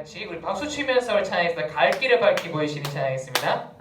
같이 우리 박수 치면서 찬양했습니다. 갈 길을 밝히 보이시는 찬양했습니다.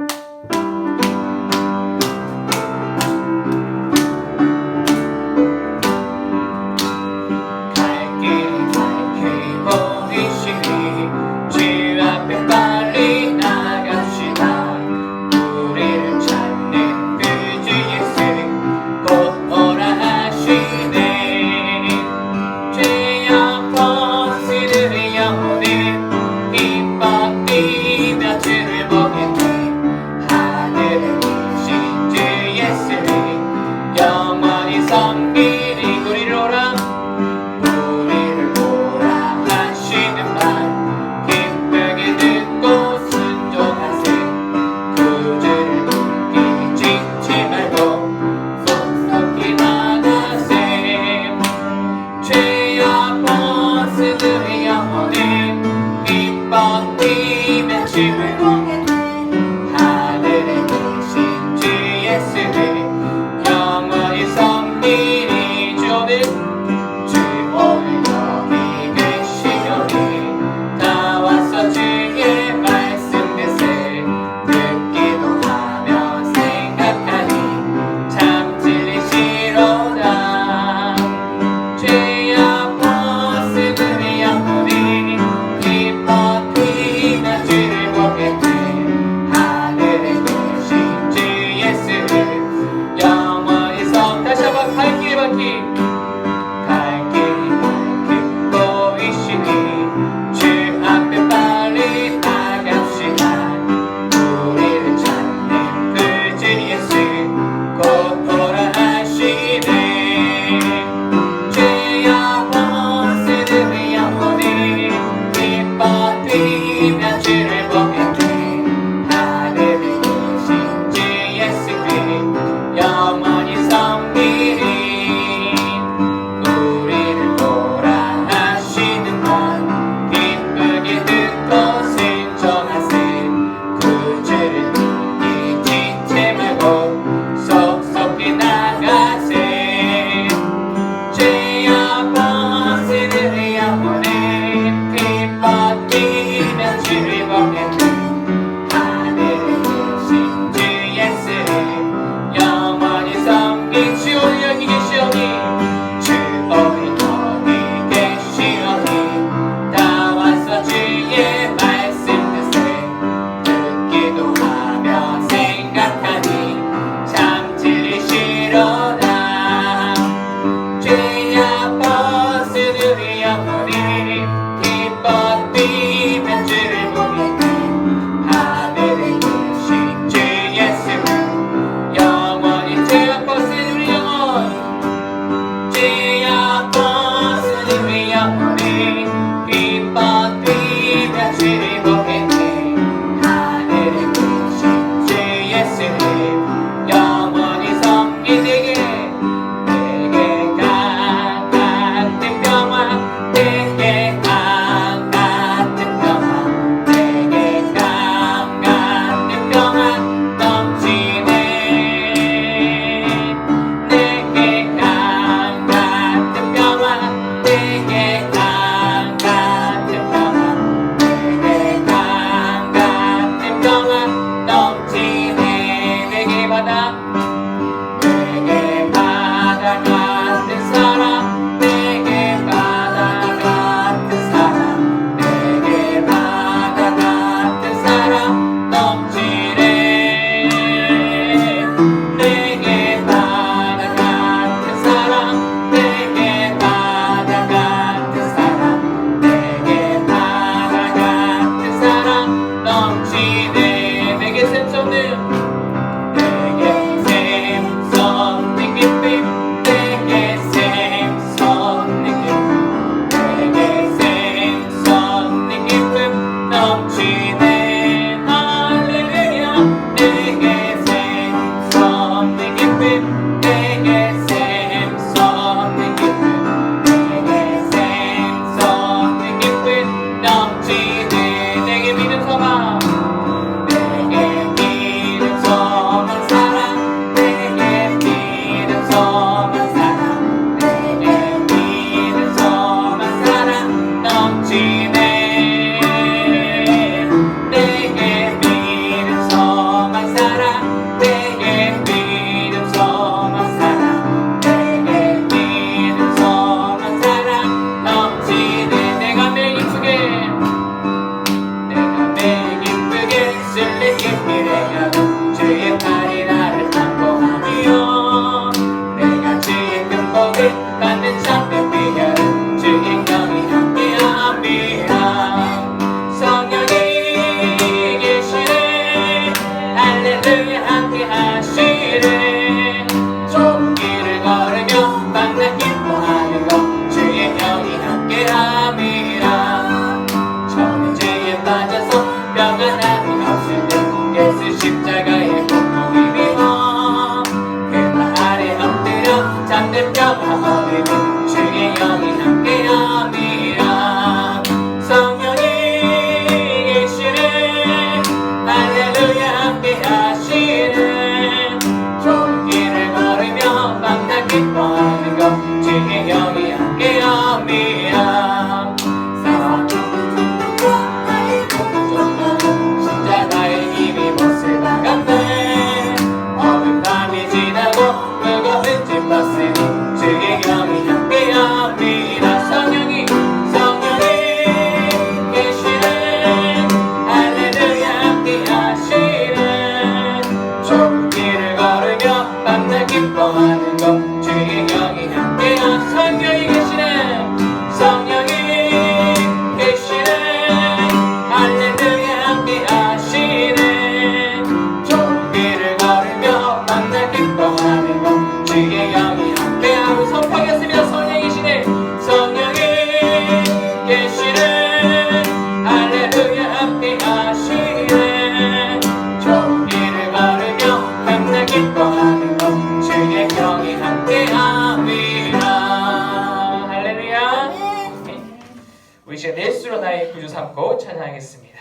시간 예수로 나의 구주 삼고 찬양하겠습니다.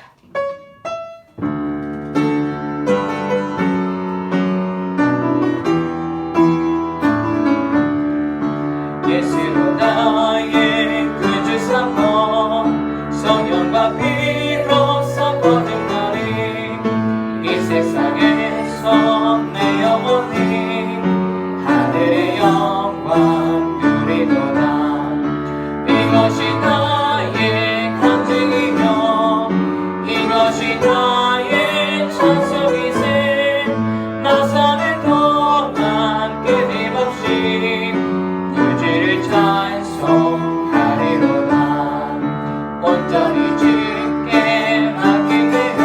예수로 나의 구주 삼고 성령과 피로써 거듭나리 이 세상에서 내 영혼이 하늘의 영광 누리도다. 이것이 나의 간증이며 이것이 나의 찬송이세. 나 사는 동안 끊임없이 구주를 찬송하리로다. 온전히 주께 맡기며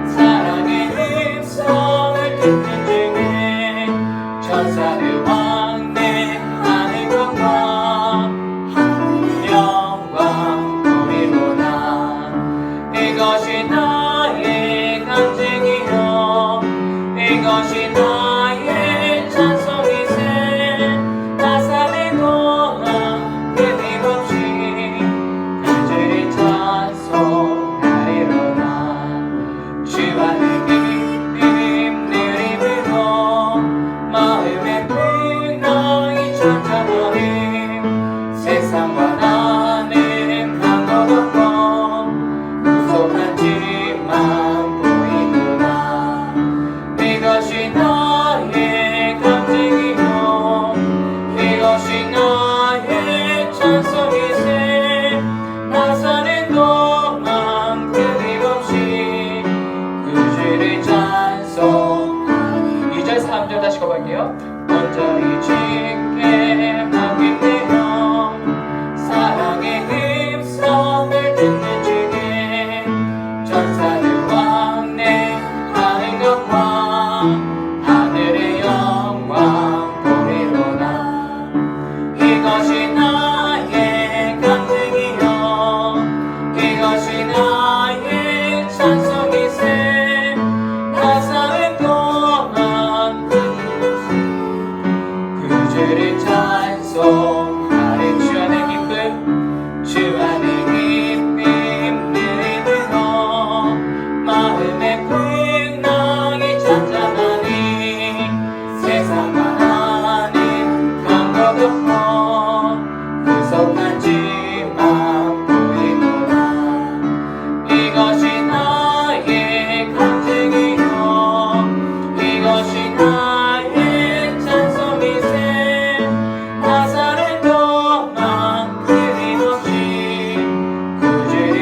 사랑의 음성을 듣는 중에 천사들 왕래하는 것과 영광 보리로다. 이것이 나의 간증이요 이것이 나의 찬송이세. 나 사는 동안 끊임없이 구주를 찬송하리로다. 주 안에 기쁨 누림으로 마음의 풍랑이 천천하리. 세상과 나는 한 것 없고 구속하지만 보이도다. 이것이 나의 간증이요 이것이 나의 찬송이세. 나 사는 동안 끊임없이 구주를 찬송하리. 2절 3절 다시 가볼게요. 온전히 주께 맡기며 사랑의 음성을 듣는 중에 천사들 왕래하는 것과 하늘의 영광 보리로다. 이것이 나의 간증이요 이것이 나의 찬송이세. 나 사는 동안 끊임없이 구주를 찬송하리. 주 안의 기쁨 주 안의 기쁨 누림으로 마음의 풍랑이 잔잔하니 세상과 나는 한 것 없고 구속하지만 보이도다. 이것이 나의 간증이요 이것이 나의 찬송이세. 나 사는 동안 끊임없이 구주를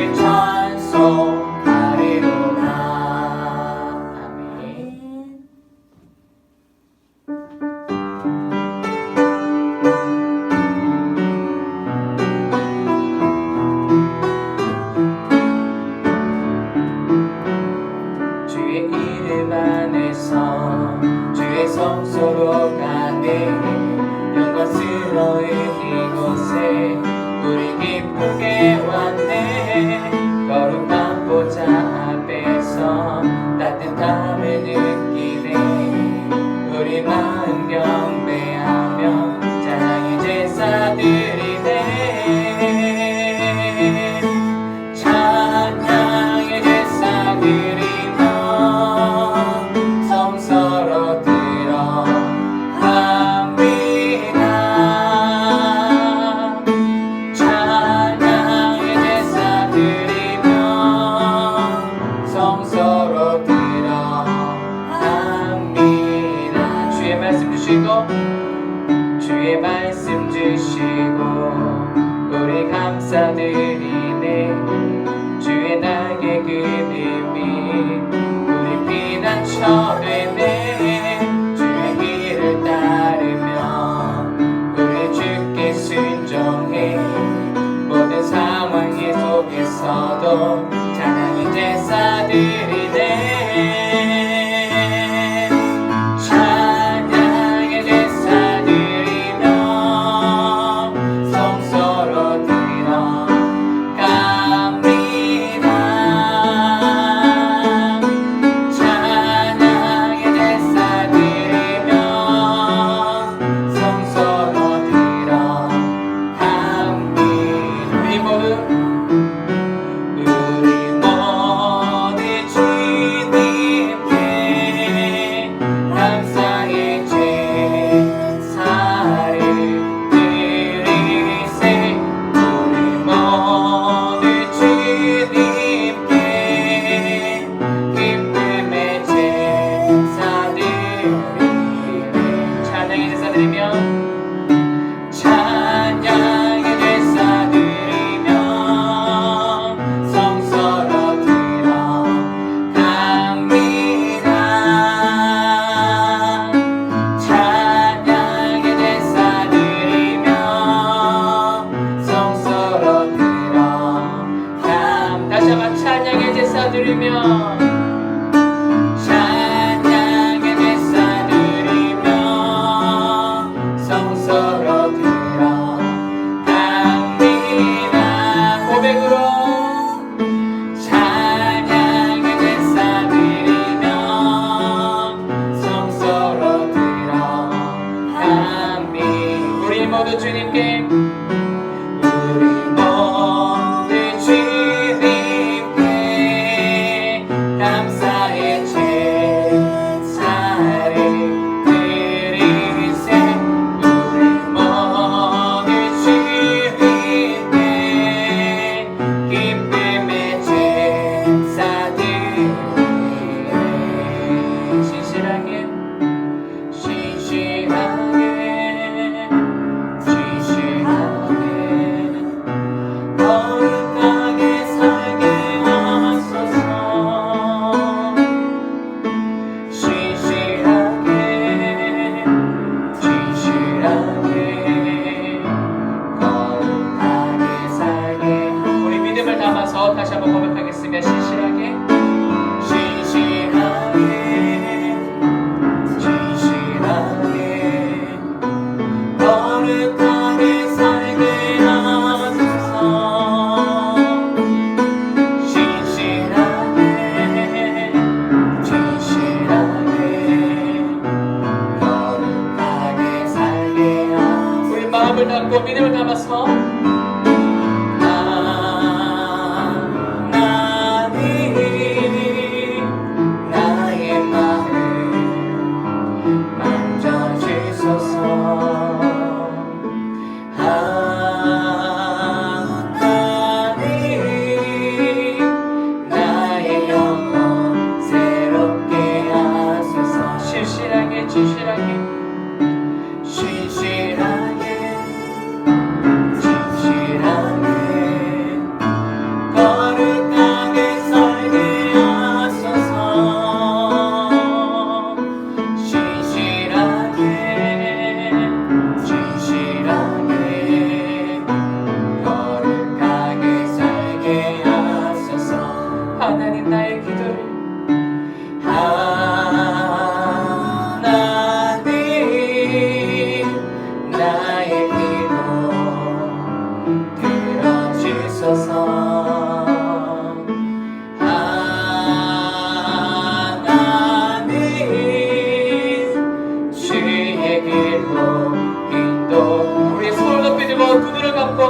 찬송하리로다. 아멘. 주의 이름 안에서 주의 성소로 가네. 영광스러운 이곳에 우리 기쁘게 왔네. 거룩한 보좌 앞에서 따뜻함을 느끼네. 우리 마음 경배하며 찬양의 제사 드리네. 찬양의 제사 드리며 성소로 들어갑니다. 찬양의 제사 드리며 성소로 들어갑니다. 주의 말씀 주시고 주의 말씀 주시고 우리 감사드리네. 주의 날개 그림이 우리 피난처 되네. 주의 길을 따르며 우리 주께 순종해. 모든 상황 속에서도 찬양의 제사 드리네. 찬양의 제사 드리며 성소로 들어갑니다. 찬양의 제사 드리며 성소로 들어갑니다.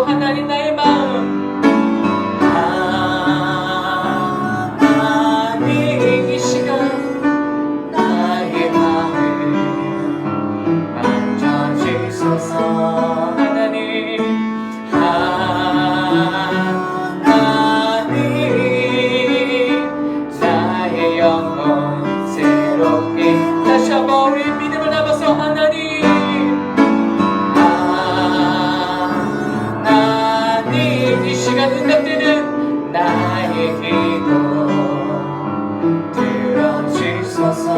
하나님 나의 마음 하나님 이 시간 나의 마음 만져주소서 하나님 나의 영혼 새롭게 다시 한번 우리 믿음을 담아서 하나님 이 시간 응답되는 나의 기도 들어주소서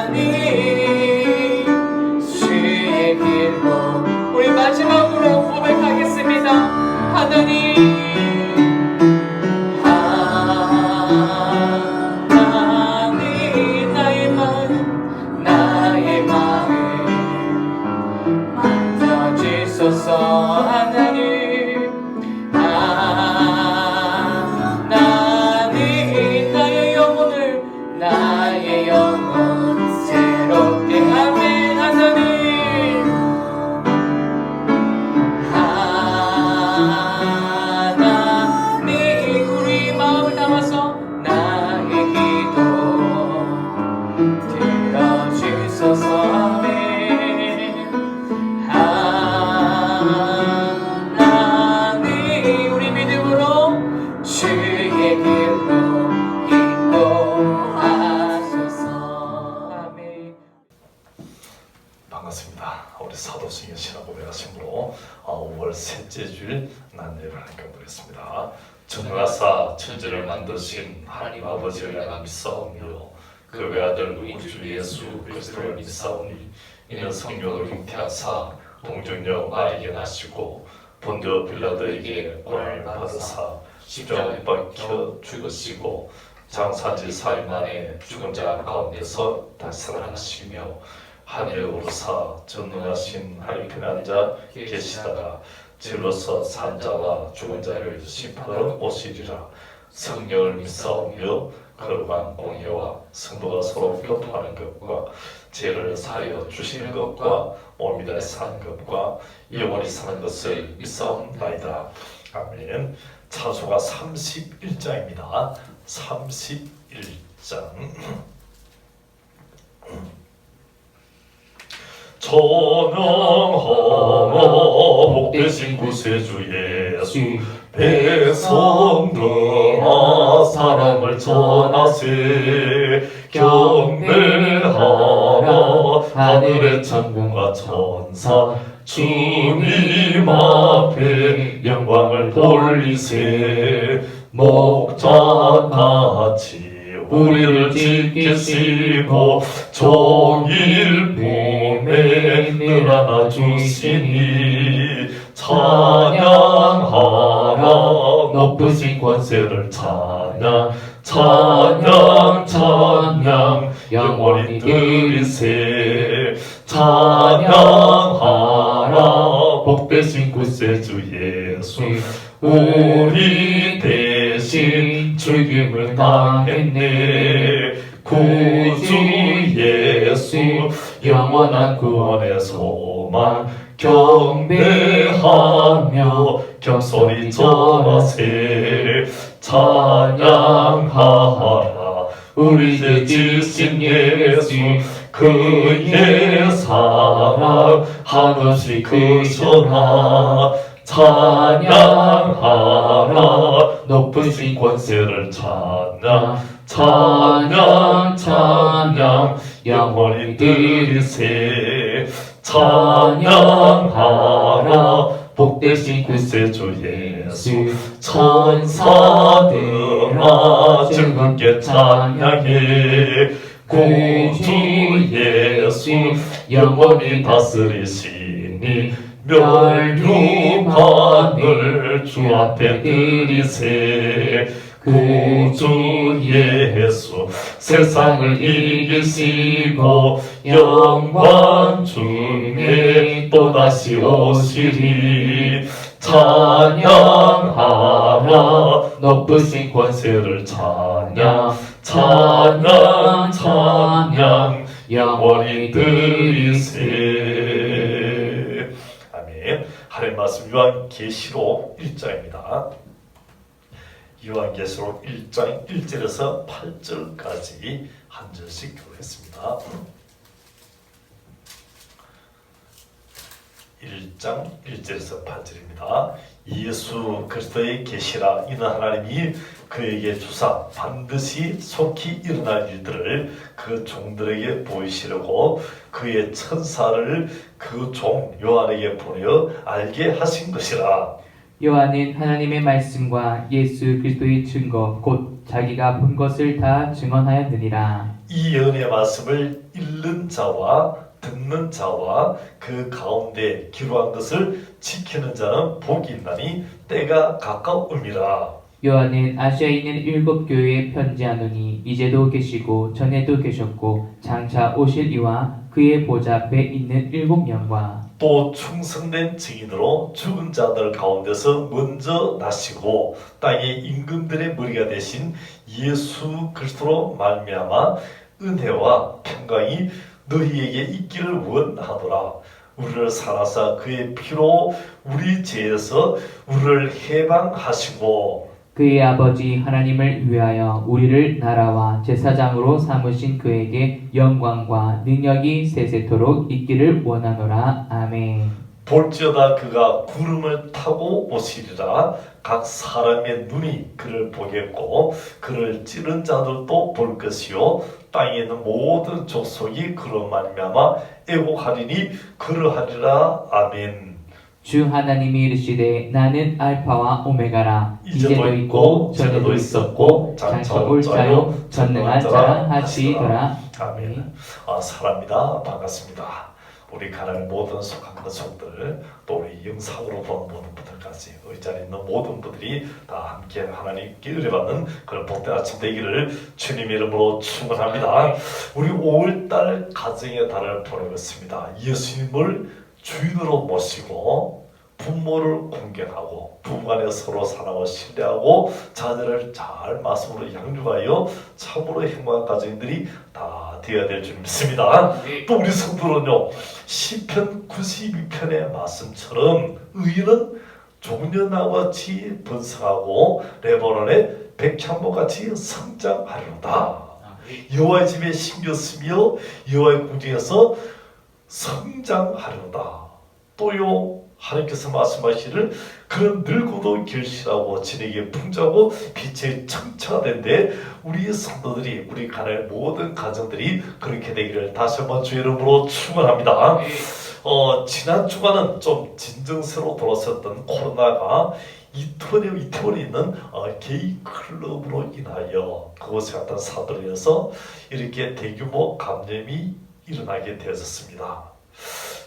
하나님 주의 길로 우리 마지막으로 고백하겠습니다. 하나님 나의 마음 만져주소서 하나님 하나님 나의 영혼 새롭게 아멘 하나님 하나님 우리 마음을 담아서 나의 기도 들어주소서 아멘 우리 믿음으로 주의 길로 인도하소서 아멘. 반갑습니다. 우리 사도승의 신앙 고백하심으로 5월 셋째 주일 난예를 하나님께 드렸습니다. 전능하사 천지를 만드신 하나님 아버지를 내가 믿사오며 그 외아들 우리 주 예수 그리스도를 믿사오니 이는 성령으로 잉태하사 동정녀 마리아에게 나시고 본디오 빌라도에게 고난을 받으사 십자가에 박혀 죽으시고 장사지 4일 만에 죽은 자 가운데서 다시 살아나시며 하늘에 오르사 전능하신 하나님께 앉아 계시다가 질로서 산 자와 죽은 자를 심판하러 오시리라. 성령을 믿사오며 거룩한 공회와 성도가 서로 교통하는 것과 죄를 사하여 주시는 것과 오미다에 사는 것과 영원히 사는 것을 믿사옵나이다. 아멘. 차수가 31장입니다. 31장 전능하나 복되신 구세주 예수 백성들아 사랑을 전하세 경배하라 하늘의 천군과 천사 주님 앞에 영광을 돌리세 목자같이 우리를 지키시고 종일 봄에 늘 안아주시니 찬양하라 높으신 권세를 찬양 영원히 드리세 찬양하라 복되신 구세주 예수 우리 대신 죽임을 당했네 구주 예수 영원히 영원한 구원의 소망 경배하며 경소리 전하세 찬양하라 우리 주 지신 예수 그의 사랑 한없이 크셔라 찬양하라 높으신 권세를 찬양 찬양 찬양 영원히 드리세 찬양하라 복되신 구세주 예수 천사들아 즐겁게 찬양해 구주 예수 영원히 다스리시니 멸류관을 주 앞에 드리세 구주 예수 세상을 이기시고 영광 중에 또다시 오시리 찬양하라 높으신 권세를 찬양 찬양 찬양 영원히 드리세. 아멘. 하나님 말씀 요한계시록 1장입니다. 요한계시록 1장 1절에서 8절까지 한 절씩 교했습니다. 1장 1절에서 8절입니다. 예수 그리스도의 계시라 이는 하나님이 그에게 주사 반드시 속히 일어날 일들을 그 종들에게 보이시려고 그의 천사를 그 종 요한에게 보내어 알게 하신 것이라. 요한은 하나님의 말씀과 예수 그리스도의 증거 곧 자기가 본 것을 다 증언하였느니라. 이 예언의 말씀을 읽는 자와 듣는 자와 그 가운데 기록한 것을 지키는 자는 복이 있나니 때가 가까움이라. 요한은 아시아에 있는 7 교회에 편지하노니 이제도 계시고 전에도 계셨고 장차 오실 이와 그의 보좌 앞에 있는 7명과 또 충성된 증인으로 죽은 자들 가운데서 먼저 나시고 땅의 임금들의 머리가 되신 예수 그리스도로 말미암아 은혜와 평강이 너희에게 있기를 원하노라. 우리를 살아사 그의 피로 우리 죄에서 우리를 해방하시고 그의 아버지 하나님을 위하여 우리를 나라와 제사장으로 삼으신 그에게 영광과 능력이 세세토록 있기를 원하노라. 아멘. 볼지어다 그가 구름을 타고 오시리라. 각 사람의 눈이 그를 보겠고 그를 찌른 자들도 볼 것이요 땅에 있는 모든 족속이 그로 말미암아 애곡하리니 그러하리라. 아멘. 주 하나님이 이르시되 나는 알파와 오메가라 이제도 있고 전에도 있었고 장차 올 자요 전능한 자라 하시더라. 아멘. 사랑합니다. 반갑습니다. 우리 가나안 모든 속한 가족들 또 우리 영상으로 보는 모든 분들까지 의자리에 있는 모든 분들이 다 함께 하나님께 은혜받는 그런 복된 아침 되기를 주님 이름으로 축원합니다. 우리 5월달 가정의 달을 보내고 있습니다. 예수님을 주인으로 모시고 부모를 공경하고 부부간에 서로 사랑하고 신뢰하고 자녀를 잘 말씀으로 양육하여 참으로 행복한 가정들이 다 되어야 될 줄 믿습니다. 또 우리 성도는요 시편 92편의 말씀처럼 의인은 종려나무와 같이 번성하고 레바논의 백향목같이 성장하리로다. 여호와의 집에 심겼으며 여호와의 궁정에서 성장하려다. 또요 하나님께서 말씀하시기를 그는 늙어도 결실하고 진에게 풍자고 빛의 청처가 된데 우리 성도들이 우리 가나안 모든 가정들이 그렇게 되기를 다시 한번 주의 이름으로 축원합니다. 지난 주간은 좀 진정세로 돌아섰던 코로나가 이태원에 있는 게이 클럽으로 인하여 그곳에 갔던 사들에 의해서 이렇게 대규모 감염이 일어나게 되었습니다.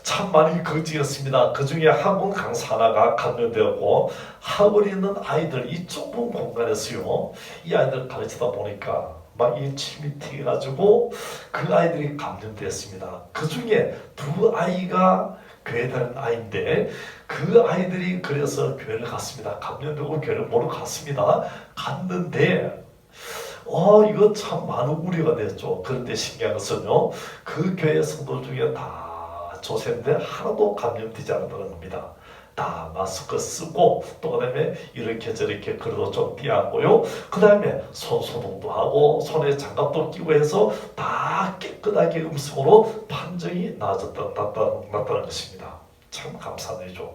참 많이 걱정이었습니다. 그 중에 학원 강사 하나가 감염되었고 학원에 있는 아이들 이 좁은 공간에서요 이 아이들 가르치다 보니까 막 이 침이 튀어가지고 그 아이들이 감염되었습니다. 그 중에 2 아이가 교회 다니는 아이인데 그 아이들이 그래서 교회를 갔습니다. 감염되고 교회를 보러 갔습니다. 갔는데 이거 참 많은 우려가 됐죠. 그런데 신기한 것은요, 그 교회 성도 중에 다 조세인데 하나도 감염되지 않았다는 겁니다. 다 마스크 쓰고, 또 그 다음에 이렇게 저렇게 그래도 좀 띄었고요. 그 다음에 손 소독도 하고 손에 장갑도 끼고 해서 다 깨끗하게 음성으로 판정이 나타난 것입니다. 참 감사한 일이죠.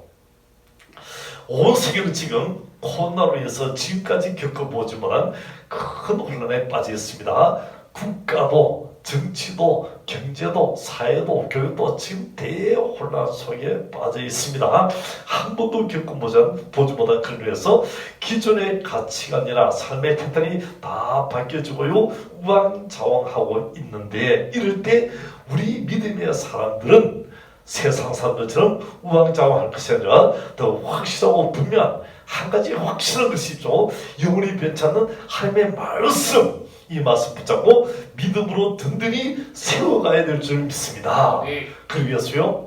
온 세계는 지금 코로나로 인해서 지금까지 겪어보지만 큰 혼란에 빠져 있습니다. 국가도 정치도 경제도 사회도 교육도 지금 대혼란 속에 빠져 있습니다. 한 번도 겪어보지 못한 그로 해서 기존의 가치관이나 삶의 패턴이 다 바뀌어지고요, 우왕좌왕하고 있는데, 이럴 때 우리 믿음의 사람들은 세상 사람들처럼 우왕좌왕할 것이 아니라 더 확실하고 분명한 한 가지 확실한 것이 있죠. 영원히 변치 않는 하나님의 말씀, 이 말씀 붙잡고 믿음으로 든든히 세워가야 될 줄 믿습니다. 그러기 위해서요,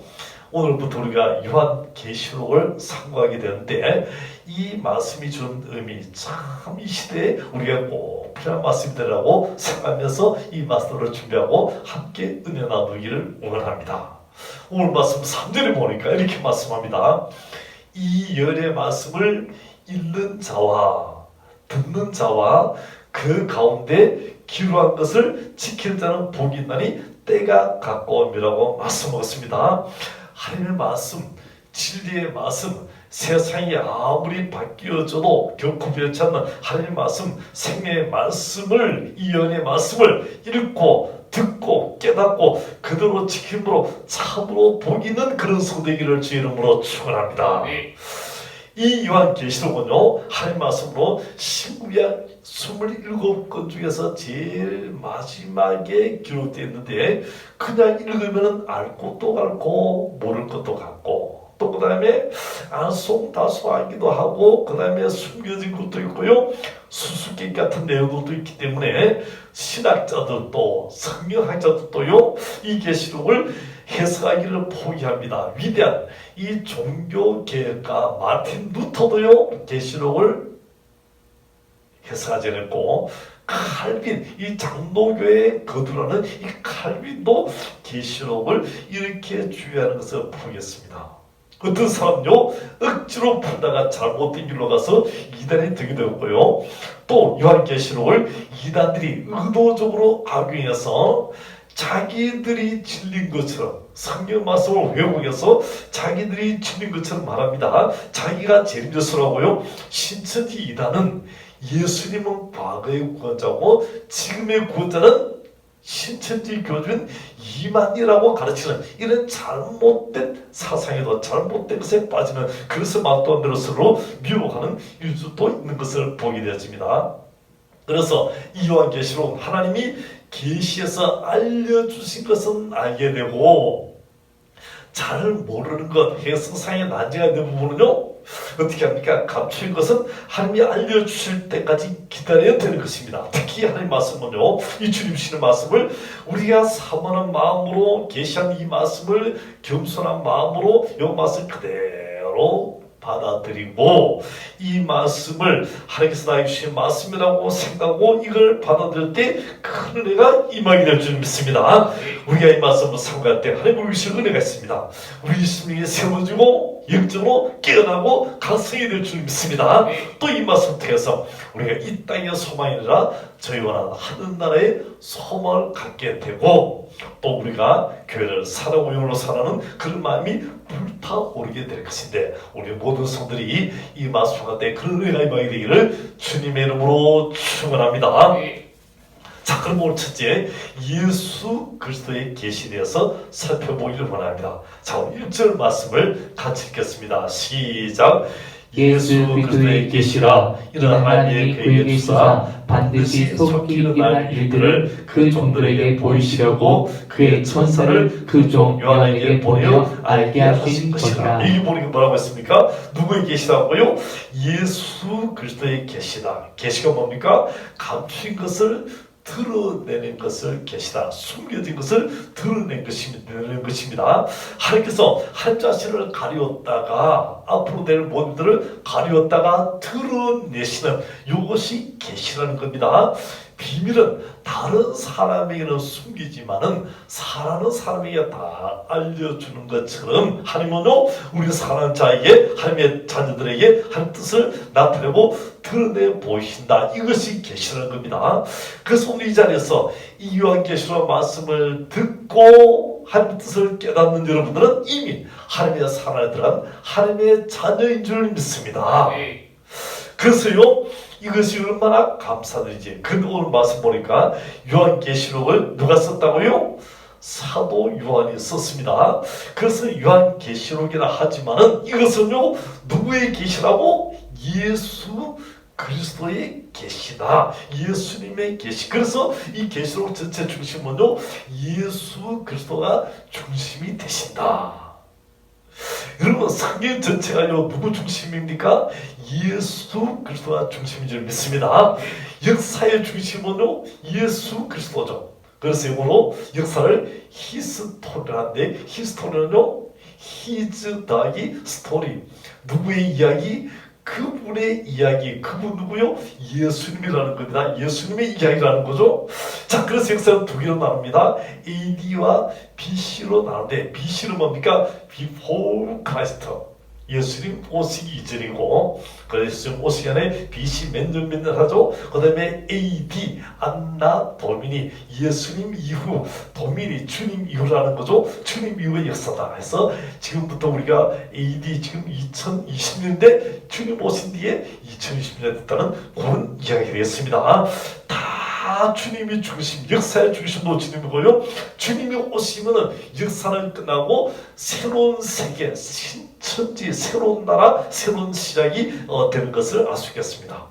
오늘부터 우리가 요한계시록을 상고하게 되는데, 이 말씀이 주는 의미, 참 이 시대에 우리가 꼭 필요한 말씀이라고 생각하면서 이 말씀을 준비하고 함께 은혜 나누기를 원합니다. 오늘 말씀 3절에 보니까 이렇게 말씀합니다. 이 열의 말씀을 읽는 자와 듣는 자와 그 가운데 기록한 것을 지키는 자는 복이 있나니 때가 가까움이라고 말씀하셨습니다. 하나님의 말씀, 진리의 말씀, 세상이 아무리 바뀌어져도 결코 변치 않는 하나님의 말씀, 생명의 말씀을, 이 연의 말씀을 읽고 듣고 깨닫고 그대로 지킴으로 참으로 복 있는 그런 성되기를 주 이름으로 축원합니다. 이 요한계시록은요, 하나님 말씀으로 신구약 27권 중에서 제일 마지막에 기록되어 있는데, 그냥 읽으면 알 것도 같고 모를 것도 같고, 또 그 다음에 안송다소하기도 하고, 그 다음에 숨겨진 것도 있고요, 수수께끼 같은 내용도 있기 때문에 신학자들도 성경학자들도요, 이 계시록을 해석하기를 포기합니다. 위대한 이 종교개혁가 마틴 루터도요, 계시록을 해석하지 않았고, 칼빈, 이 장로교의 거두라는 이 칼빈도 계시록을 이렇게 주의하는 것을 보겠습니다. 어떤 사람은요, 억지로 풀다가 잘못된 길로 가서 이단이 되게 되었고요, 또 요한계시록을 이단들이 의도적으로 악용해서 자기들이 진린 것처럼, 성경 말씀을 왜곡해서 자기들이 진린 것처럼 말합니다. 자기가 제림제스라고요. 신천지 이단은 예수님은 과거의 구원자고 지금의 구원자는 신천지 교주는 이만이라고 가르치는 이런 잘못된 사상에도 잘못된 것에 빠지는, 그래서 말도 안 되는 서로 미혹하는 일수도 있는 것을 보게 되었습니다. 그래서 이 요한계시록 하나님이 계시에서 알려주신 것은 알게 되고, 잘 모르는 것, 해석상의 난제가 있는 부분은요, 어떻게 합니까? 감추인 것은 하나님이 알려주실 때까지 기다려야 되는 것입니다. 특히 하나님 말씀은요, 이 주님 주시는 말씀을 우리가 사모하는 마음으로 계시한 이 말씀을 겸손한 마음으로 이 말씀 그대로 받아들이고, 이 말씀을 하나님께서 나에게 주신 말씀이라고 생각하고 이걸 받아들일 때 큰 은혜가 임하게 될 줄 믿습니다. 우리가 이 말씀을 상고할 때 하나님을 주신 은혜가 있습니다. 우리 심령이 세워지고 영적으로 깨어나고 각성이 될 줄 믿습니다. 또 이 말씀 통해서 우리가 이 땅의 소망이 아니라 저희 원하는 하늘나라의 소망을 갖게 되고, 또 우리가 교회를 사랑하고 영으로 살아가는 그런 마음이 불타오르게 될 것인데, 우리 모든 성들이 이 말씀 가운데 그런 은혜가 임하게 되기를 주님의 이름으로 축원합니다. 자, 그럼 오늘 첫째, 예수 그리스도의 계시에 대해서 살펴보기를 원합니다. 자, 오늘 1절 말씀을 같이 읽겠습니다. 시작. 예수 그리스도의 계시라, 이는 하나님이 그에게 주사 반드시 속히 일어날 일들을 그 종들에게 보이시려고 그의 천사를 그 종 요한에게 보내어 알게 하신 것이라. 여기 보니까 뭐라고 했습니까? 누구의 계시라고요? 예수 그리스도의 계시다. 계시가 뭡니까? 감추인 것을 드러내는 것을 계시다. 숨겨진 것을 드러낸 것입니다. 하나님께서 한 자신을 가리웠다가 앞으로 될 모든 것들을 가리웠다가 드러내시는 이것이 계시라는 겁니다. 비밀은 다른 사람에게는 숨기지만은 사랑하는 사람에게 다 알려주는 것처럼 하나님은요 우리 사랑하는 자에게 하나님의 자녀들에게 하나님 뜻을 나타내고 드러내 보이신다. 이것이 계시라는 겁니다. 그래서 오늘 이 자리에서 이 요한계시록 말씀을 듣고 하나님의 뜻을 깨닫는 여러분들은 이미 하나님의 사랑에 들어간 하나님의 자녀인 줄 믿습니다. 그래서요 이것이 얼마나 감사드리지. 근데 오늘 말씀 보니까 요한계시록을 누가 썼다고요? 사도 요한이 썼습니다. 그래서 요한계시록이라 하지만은 이것은요 누구의 계시라고? 예수 그리스도의 계시다. 예수님의 계시. 그래서 이 계시록 전체 중심은요 예수 그리스도가 중심이 되신다. 여러분 성경 전체가요 누구 중심입니까? 예수 그리스도가 중심인 줄 믿습니다. 역사의 중심은요 예수 그리스도죠. 그래서 영어로 역사를 히스토리라는데 히스토리는요 히즈 더하기 스토리. 누구의 이야기? 그분의 이야기. 그분 누구요? 예수님이라는 겁니다. 예수님의 이야기라는 거죠. 자, 그래서 역사는 두 개로 나눕니다. AD와 BC로 나누는데 BC는 뭡니까? Before Christ. 예수님 오시기 이전이고, 그래서 지금 오시기 전에 BC 몇 년 하죠? 그 다음에 AD, 안나 도미니, 예수님 이후, 도미니, 주님 이후라는 거죠? 주님 이후의 역사다. 해서 지금부터 우리가 AD 지금 2020년인데 주님 오신 뒤에 2020년 됐다는 그런 이야기가 되겠습니다. 다 주님이 중심, 역사의 중심도 주님이고요. 주님이 오시면은 역사는 끝나고 새로운 세계, 신천지, 새로운 나라, 새로운 시작이 되는 것을 알 수 있겠습니다.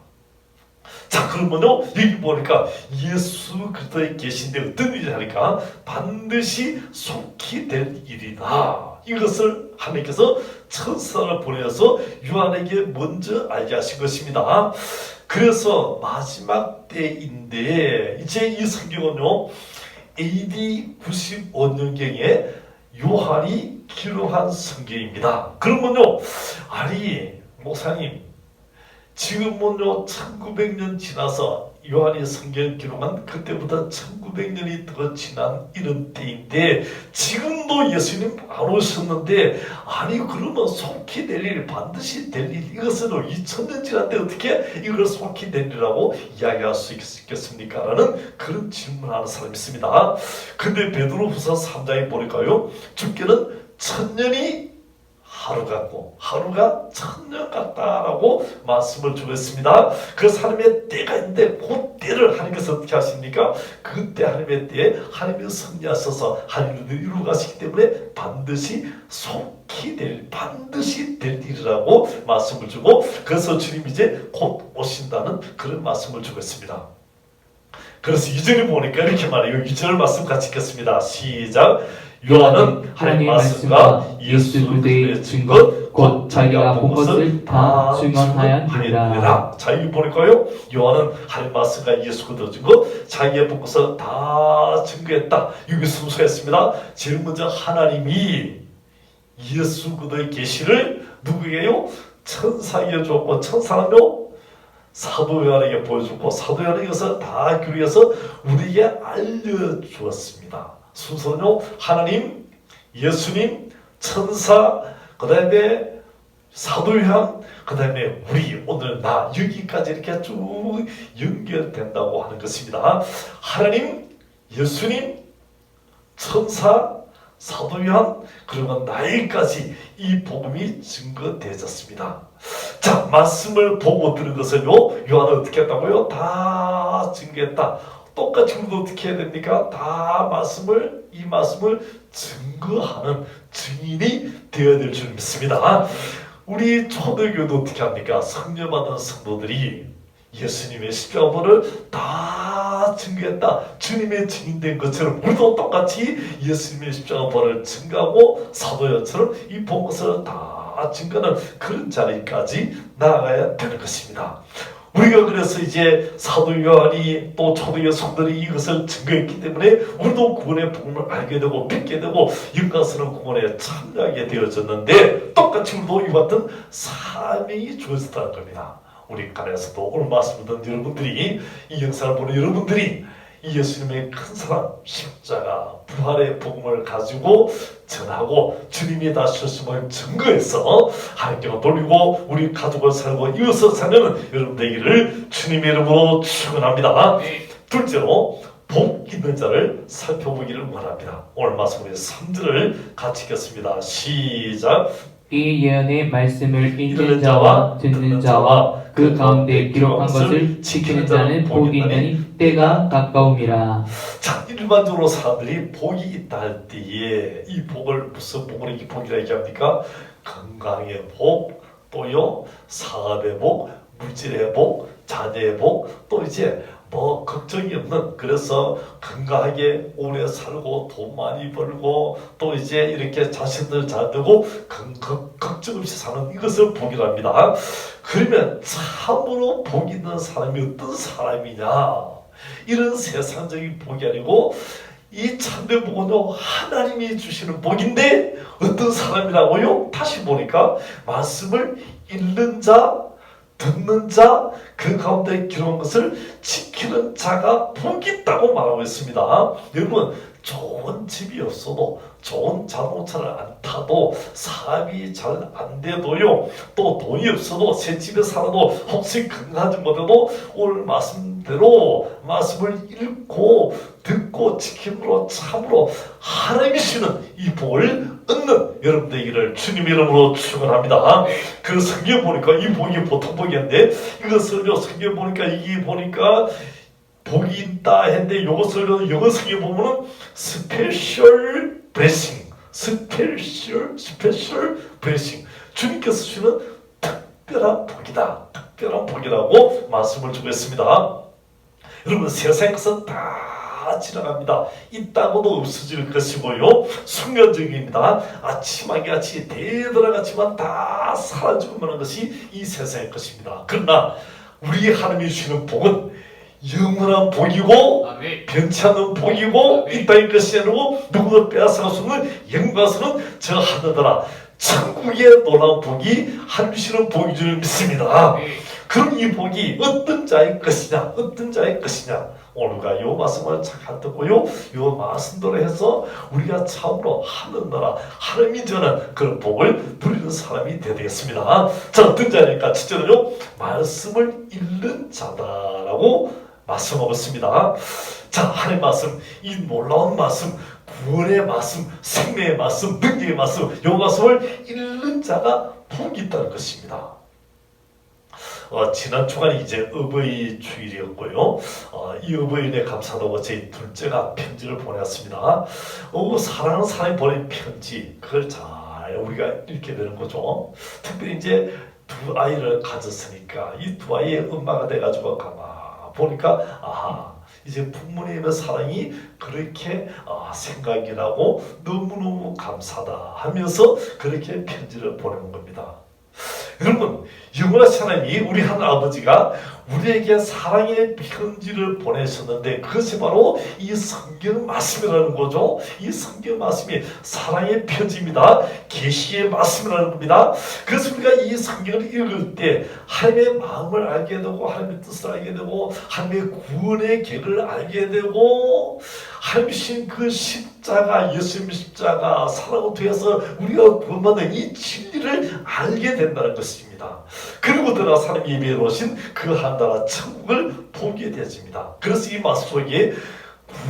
자, 그러면요 여기 보니까 예수 그리스도의 계신데 어떤 일이 하니까 반드시 속히 될 일이다. 이것을 하나님께서 천사를 보내서 요한에게 먼저 알게 하신 것입니다. 그래서 마지막 때인데 이제 이 성경은요 AD 95년경에 요한이 기록한 성경입니다. 그러면요 아니 목사님 지금은요 1900년 지나서 요한이 성경을 기록한 그때보다 1900년이 더 지난 이런 때인데 지금도 예수님 안 오셨는데 아니 그러면 속히 될 일, 반드시 될 일, 이것은 2000년 지났는데 어떻게 이걸 속히 될 일이라고 이야기할 수 있겠습니까? 라는 그런 질문하는 사람이 있습니다. 근데 베드로후서 3장에 보니까요 주께는 1000년이 하루 같고 하루가 1000년 같다라고 말씀을 주고 있습니다. 그 하나님의 때가 있는데 그 때를 하나님께서 어떻게 하십니까? 그때 하나님의 때에 하나님이 섭리하셔서 하나님을 이루어 가시기 때문에 반드시 속히 반드시 될 일이라고 말씀을 주고 그래서 주님 이제 곧 오신다는 그런 말씀을 주고 있습니다. 그래서 2절을 보니까 이렇게 말해요. 2절 말씀 같이 읽겠습니다. 시작. 요한은 하나님의 말씀과 예수 그리스도의 증거 곧 자기가 본 것을 다 증언하였느니라. 자, 여기 보니까요 요한은 하나님의 말씀과 예수 그리스도의 증거 자기가 본 것을 다 증거했다. 여기 순서했습니다. 제일 먼저 하나님이 예수 그리스도의 계시를 누구에게요? 천사에게 줬고 천사는요 사도 요한에게 보여주고 사도 요한에게 이것을 다 교리해서 우리에게 알려주었습니다. 순서는요 하나님, 예수님, 천사, 그 다음에 사도 요한, 그 다음에 우리 오늘 나 여기까지 이렇게 쭉 연결된다고 하는 것입니다. 하나님, 예수님, 천사, 사도 요한, 그리고 나에까지 이 복음이 증거되었습니다. 자, 말씀을 보고 들은 것은요 요한은 어떻게 했다고요? 다 증거했다. 똑같이 우리도 어떻게 해야 됩니까? 다 이 말씀을 증거하는 증인이 되어야 될 줄 믿습니다. 우리 초대교도 어떻게 합니까? 성령 받은 성도들이 예수님의 십자가를 다 증거했다. 주님의 증인된 것처럼 우리도 똑같이 예수님의 십자가를 증거하고 사도연처럼 이 본 것을 다 증거하는 그런 자리까지 나아가야 되는 것입니다. 우리가 그래서 이제 사도 요한이 또 초대교회 성도들이 이것을 증거했기 때문에 우리도 구원의 복음을 알게 되고 뵙게 되고 영광스러운 구원에 참여하게 되어졌는데 똑같이 우리도 이 같은 사명이 주어졌다는 겁니다. 우리 간에서도 오늘 말씀 듣는 여러분들이, 이 영상을 보는 여러분들이 이 예수님의 큰 사랑, 십자가, 부활의 복음을 가지고 전하고 주님이 다시 오심을 증거해서 하나님께 돌리고 우리 가족을 살고 이어서 사는 여러분 되기를 주님의 이름으로 축원합니다. 둘째로 복 있는 자를 살펴보기를 원합니다. 오늘 말씀 우리 3절을 같이 읽겠습니다. 시작. 이 예언의 말씀을 읽는 자와 듣는 자와 그 가운데 기록한 것을 지키는 자는 복이 있나니 때가 가까움이라. 자, 일반적으로 사람들이 복이 있다 할 때에 이 복을 무슨 복을 이 복이라 얘기합니까? 건강의 복, 또요 사업의 복, 물질의 복, 자녀의 복, 또 이제 뭐 걱정이 없는, 그래서 건강하게 오래 살고 돈 많이 벌고 또 이제 이렇게 자신들 잘 되고 걱정 없이 사는 이것을 복이라 합니다. 그러면 참으로 복 있는 사람이 어떤 사람이냐? 이런 세상적인 복이 아니고 이 참된 복은요 하나님이 주시는 복인데 어떤 사람이라고요? 다시 보니까 말씀을 읽는 자, 듣는 자, 그 가운데 기록한 것을 지키는 자가 복이 있다고 말하고 있습니다. 여러분, 좋은 집이 없어도, 좋은 자동차를 안 타도, 사업이 잘 안 돼도요, 또 돈이 없어도, 새 집에 살아도, 혹시 건강하지 못해도 오늘 말씀대로 말씀을 읽고 듣고 지킴으로 참으로 하나님이 주시는 이 복을 얻는 여러분 되기를 주님 이름으로 축원합니다. 그 성경 보니까 이 복이 보통 복이었는데 이것을요 성경 보니까 이게 보니까 복이 있다 했는데 이것을 영어 성경 보면은 스페셜 블레싱, 스페셜 블레싱, 주님께서 주시는 특별한 복이다, 특별한 복이라고 말씀을 주고 있습니다. 여러분, 세상 것은 다 지나갑니다. 있다고도 없어질 것이고요, 순간적입니다. 아침하게 같이 대들어갔지만 다 사라지고 마는 것이 이 세상의 것입니다. 그러나 우리 하나님이 주시는 복은 영원한 복이고 변치 않는 복이고 이 땅의 것이 아니고 누구도 빼앗아갈 수 없는 영광스러운 저 하늘나라 천국의 놀라운 복이 하나님 주시는 복인 줄 믿습니다. 그럼 이 복이 어떤 자의 것이냐, 어떤 자의 것이냐, 오늘과 요 말씀을 잠깐 듣고요, 요 말씀대로 해서 우리가 참으로 하늘나라 하나님이 전한 그런 복을 누리는 사람이 되겠습니다. 자, 어떤 자니까 첫째는요, 말씀을 읽는 자다라고 말씀하고 있습니다. 자, 하나님의 말씀, 이 놀라운 말씀, 구원의 말씀, 생명의 말씀, 능력의 말씀, 이 말씀을 읽는 자가 복이 있다는 것입니다. 지난 주간이 이제 어버이 주일이었고요. 이 어버이에 감사하다고 저희 둘째가 편지를 보냈습니다. 사랑하는 사람이 보낸 편지, 그걸 잘 우리가 읽게 되는 거죠. 특별히 이제 두 아이를 가졌으니까 이 두 아이의 엄마가 돼가지고 가만 보니까 이제 부모님의 사랑이 그렇게 생각이 나고 너무너무 감사하다 하면서 그렇게 편지를 보내는 겁니다. 여러분, 영원하신 하나님이 우리 하늘 아버지가 우리에게 사랑의 편지를 보내셨는데 그것이 바로 이 성경 말씀이라는 거죠. 이 성경 말씀이 사랑의 편지입니다. 계시의 말씀이라는 겁니다. 그래서 우리가 이 성경을 읽을 때 하나님의 마음을 알게 되고 하나님의 뜻을 알게 되고 하나님의 구원의 계획을 알게 되고 하나님이신 그 십자가, 예수님의 십자가 사랑을 통해서 우리가 구원받는 이 진리를 알게 된다는 것입니다. 그리고 들어 하나님 예배에 오신 그 하나나라 천국을 보게 되어집니다. 그래서 이 말씀 속에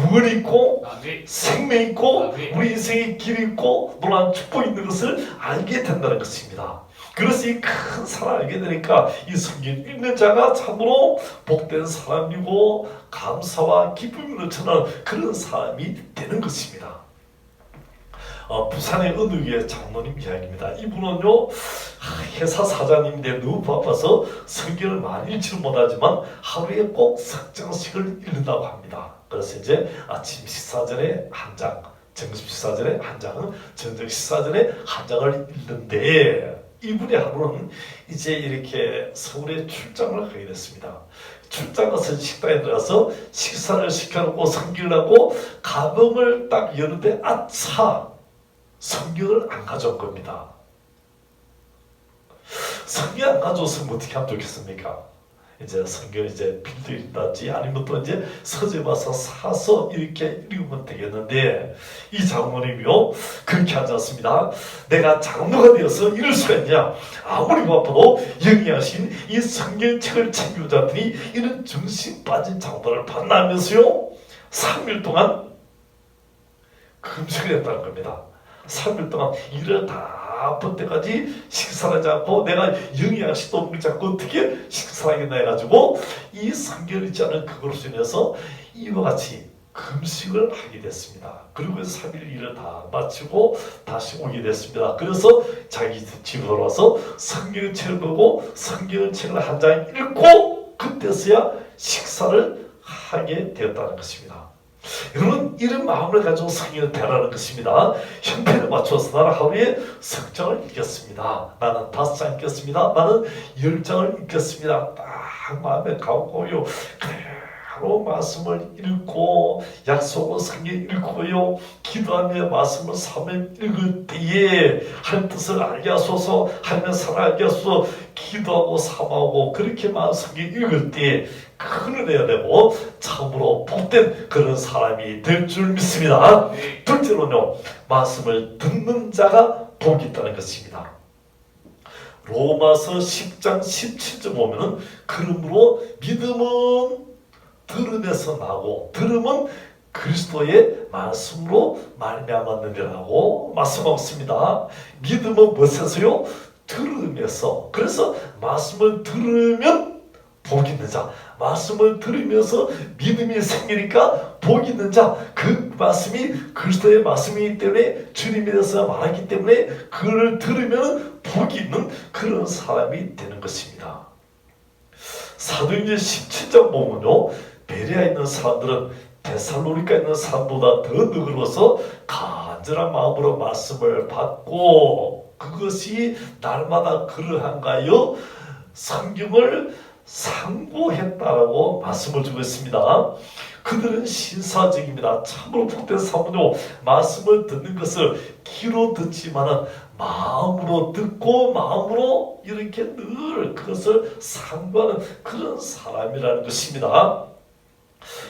구원이 있고 생명이 있고 우리 인생의 길이 있고 놀라운 축복이 있는 것을 알게 된다는 것입니다. 그래서 이 큰 사랑을 알게 되니까 이 성경 읽는 자가 참으로 복된 사람이고 감사와 기쁨이 넘치는 그런 사람이 되는 것입니다. 부산의 어느 교회 장로님 이야기입니다. 이분은요 회사 사장님인데 너무 바빠서 성경을 많이 읽지는 못하지만 하루에 꼭 석 장씩을 읽는다고 합니다. 그래서 이제 아침 식사 전에 한 장, 점심 식사 전에 한 장은, 저녁 식사 전에 한 장을 읽는데 이분의 하루는 이제 이렇게 서울에 출장을 가게 됐습니다. 출장 가서 식당에 들어가서 식사를 시켜놓고 성경을 하고 가방을 딱 여는데 성경을 안 가져온 겁니다. 성경 안 가져왔으면 어떻게 하면 좋겠습니까? 이제 성경 이제 빌드인다지 아니면 또 이제 서재 와서 사서 이렇게 읽으면 되겠는데 이 장모님이요 그렇게 하지 않습니다. 내가 장로가 되어서 이럴 수가 있냐? 아무리 바빠도 영리하신 이 성경책을 챙겨자더니 이런 정신 빠진 장로를 만나면서요 3일 동안 금식을 했다는 겁니다. 3일 동안 일을 다 볼 때까지 식사를 하지 않고 내가 영양식도 먹지 않고 어떻게 식사하겠나 해가지고 이 성경을 읽지 않은 그것으로 인해서 이와 같이 금식을 하게 됐습니다. 그리고 3일 일을 다 마치고 다시 오게 됐습니다. 그래서 자기 집으로 돌아와서 성경책을 보고 성경책을 한 장 읽고 그때서야 식사를 하게 되었다는 것입니다. 여러분 이런 마음을 가지고 성경을 배라는 것입니다. 형편에 맞춰서 나는 하루에 석 장을 읽겠습니다. 나는 5장 읽겠습니다. 나는 10장을 읽겠습니다. 딱 마음에 가고요. 그대로 말씀을 읽고 약속은 성경 읽고요. 기도하며 말씀을 사면 읽을 때에 하나님 뜻을 알게 하소서 하나님의 사랑을 알게 하소서 기도하고 사모하고 그렇게만 성경 읽을 때에 큰 은혜가 되고 참으로 복된 그런 사람이 될 줄 믿습니다. 둘째로는요 말씀을 듣는 자가 복이 있다는 것입니다. 로마서 10장 17절 보면은 그러므로 믿음은 들음에서 나고 들음은 그리스도의 말씀으로 말미암았느니라고 말씀하고 있습니다. 믿음은 무엇에서요? 들음에서. 그래서 말씀을 들으면 복이 있는 자, 말씀을 들으면서 믿음이 생기니까 복이 있는 자, 그 말씀이 그리스도의 말씀이기 때문에 주님에 대해서 말하기 때문에 그를 들으면 복이 있는 그런 사람이 되는 것입니다. 사도행전 17장 보면요 베레아에 있는 사람들은 데살로니가에 있는 사람보다 더 너그러워서 간절한 마음으로 말씀을 받고 그것이 날마다 그러한가요? 성경을 상고했다라고 말씀을 주고 있습니다. 그들은 신사적입니다. 참으로 복된 사람은요 말씀을 듣는 것을 귀로 듣지만은 마음으로 듣고 마음으로 이렇게 늘 그것을 상고하는 그런 사람이라는 것입니다.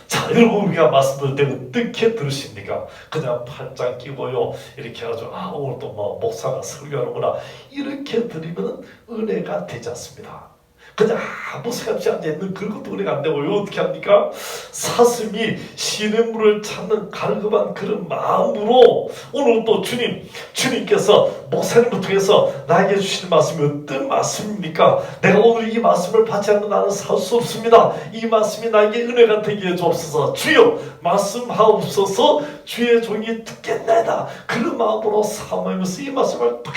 자, 여러분 우리가 말씀 들을 때 어떻게 들으십니까? 그냥 팔짱 끼고요 이렇게 해가지고 오늘 또 뭐 목사가 설교하는구나 이렇게 들으면 은혜가 되지 않습니다. 그냥 아무 생각 없이 앉아있는 그것도 은혜가 안 되고요 어떻게 합니까? 사슴이 시냇물을 찾는 갈급한 그런 마음으로 오늘 또 주님께서 목사님을 통해서 나에게 주시는 말씀이 어떤 말씀입니까? 내가 오늘 이 말씀을 받지 않는 나는 살 수 없습니다. 이 말씀이 나에게 은혜가 되게 해주옵소서. 주여 말씀하옵소서. 주의 종이 듣겠나이다. 그런 마음으로 사모하면서 이 말씀을 팍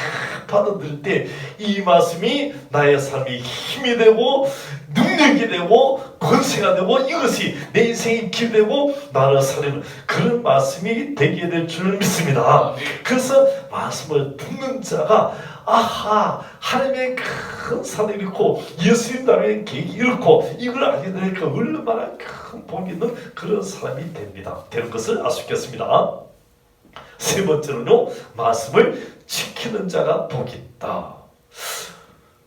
받아들일 때 이 말씀이 나의 삶이 힘이 되고 능력이 되고 권세가 되고 이것이 내 인생이 길 되고 나를 살리는 그런 말씀이 되게 될 줄 믿습니다. 그래서 말씀을 듣는 자가 하나님의 큰 산을 잃고 예수님 나라의 계획이 잃고 이걸 알게 되니까 얼마나 큰 복이 있는 그런 사람이 됩니다. 되는 것을 알 수 있겠습니다. 세 번째로는요 말씀을 지키는 자가 복이 있다.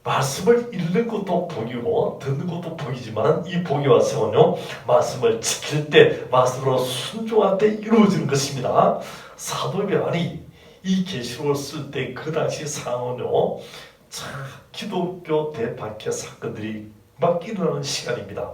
말씀을 읽는 것도 복이고 듣는 것도 복이지만 이 복이 와서는요 말씀을 지킬 때 말씀으로 순종할 때 이루어지는 것입니다. 사도 바울이 이 계시록을 쓸 때 그 당시 상황은요 참 기독교 대박해 사건들이 막 일어나는 시간입니다.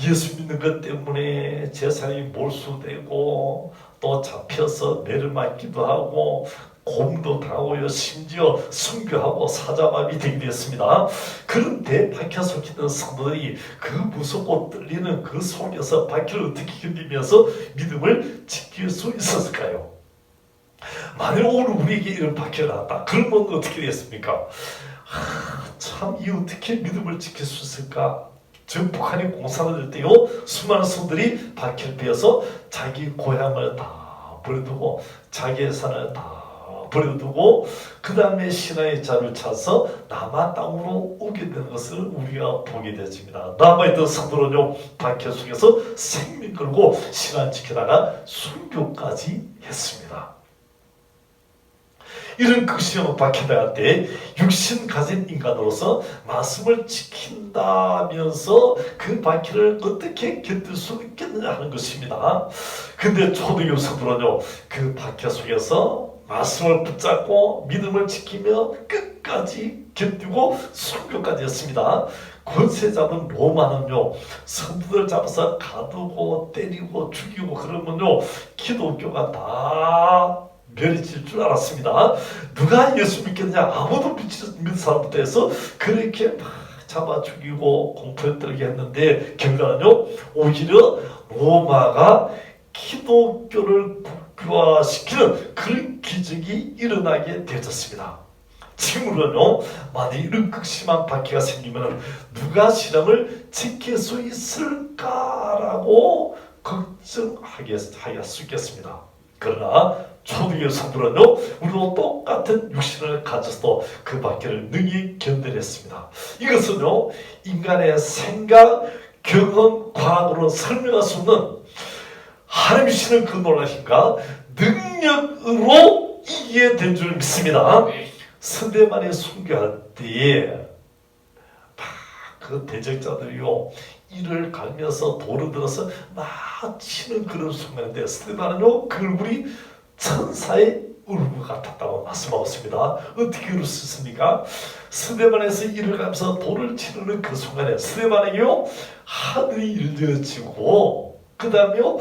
예수 믿는 것 때문에 재산이 몰수되고 또 잡혀서 내려맞기도 하고 곰도 당하고요 심지어 순교하고 사자마비 되게 되었습니다. 그런데 박혀 속했던 성도들이 그 무섭고 떨리는 그 속에서 박혀를 어떻게 견디면서 믿음을 지킬 수 있었을까요? 만일 오늘 우리에게 이런 박혀가 나왔다 그러면 어떻게 되겠습니까? 참 이 어떻게 믿음을 지킬 수 있을까? 저 북한이 공산을 할 때요 수많은 성도들이 박혀를 베어서 자기 고향을 다 버려두고 자기 예산을 다 버려두고 그 다음에 신앙의 자를 찾아서 남아 땅으로 오게 되는 것을 우리가 보게 되었습니다. 남아있던 성도는요 박해 속에서 생명 걸고 신앙 지키다가 순교까지 했습니다. 이런 극심한 박해당할 때 육신 가진 인간으로서 말씀을 지킨다면서 그 박해를 어떻게 견딜 수 있겠느냐 하는 것입니다. 근데 초대교회 성도는요, 그 박해 속에서 말씀을 붙잡고 믿음을 지키며 끝까지 견디고 순교까지 했습니다. 권세 잡은 로마는요, 성도들 잡아서 가두고 때리고 죽이고 그러면요, 기독교가 다 멸해질 줄 알았습니다. 누가 예수 믿겠냐? 아무도 믿는 사람부터 해서 그렇게 막 잡아 죽이고 공포에 떨게 했는데 결과는요, 오히려 로마가 기독교를 국교화시키는 그런 기적이 일어나게 되었습니다. 지금으로는요, 만약 이런 극심한 박해가 생기면 누가 신앙을 지킬 수 있을까라고 걱정하게 할 수 있겠습니다. 그러나 초대교회 성도는요, 우리도 똑같은 육신을 가져서 그 박해를 능히 견뎌냈습니다. 이것은요, 인간의 생각, 경험, 과학으로 설명할 수 없는 하나님 주시는 그 놀라심과 능력으로 이기게 된 줄 믿습니다. 스데반이 순교할 때에 그 대적자들이요, 이를 갈면서 돌을 들어서 막 치는 그런 순간인데 스데반은요, 그 얼굴이 천사의 얼굴 같았다고 말씀하고 있습니다. 어떻게 그럴 수 있습니까? 스데반에서 이를 가면서 돌을 치는 그 순간에 스데반에게요, 하늘이 열려지고 그 다음에요,